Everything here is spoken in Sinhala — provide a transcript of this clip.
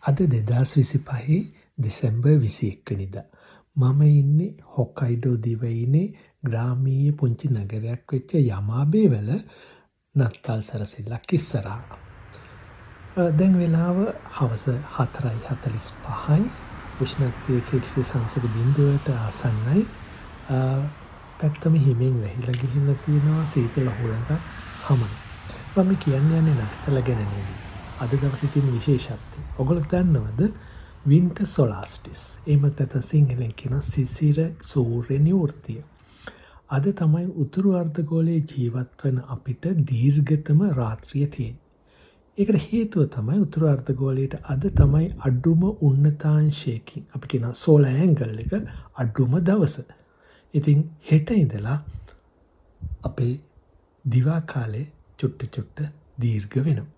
අද 2025 දෙසැම්බර් 21 වෙනිදා. මම ඉන්නේ හොක්කයිඩෝ දිවයිනේ ග්‍රාමීය පුංචි නගරයක් වෙච්ච යමාබේ වල නත්තල් සැරසිල්ලක් ඉස්සරහා. දැන් වෙලාව හවස 4:45යි. උෂ්ණත්වය සෙල්සියස් අංශක 0ට ආසන්නයි. පැත්තම හිමෙන් වැහිලා ගිහිල්ලා තියෙනවා සීතල හුළඟක් හමන. මම කියන්නේ නත්තල ගැන නෙවෙයි. අද දවසේ තියෙන විශේෂත්වය. ඔයගොල්ලෝ දන්නවද? වින්ටර් සොලාස්ටිස්. එහෙමත් නැත්නම් සිංහලෙන් කියන සිසිර සූර්ය නිවෘත්තිය. අද තමයි උතුරු අර්ධගෝලයේ ජීවත් වන අපිට දීර්ඝතම රාත්‍රිය තියෙන්නේ. ඒකට හේතුව තමයි උතුරු අර්ධගෝලයට අද තමයි අඩුම උන්නතාංශයකින් අපි කියන සෝලර් ඇන්ගල් එක අඩුම දවස. ඉතින් හෙට ඉඳලා අපේ දිවා කාලේ චුට්ට දීර්ඝ වෙනවා.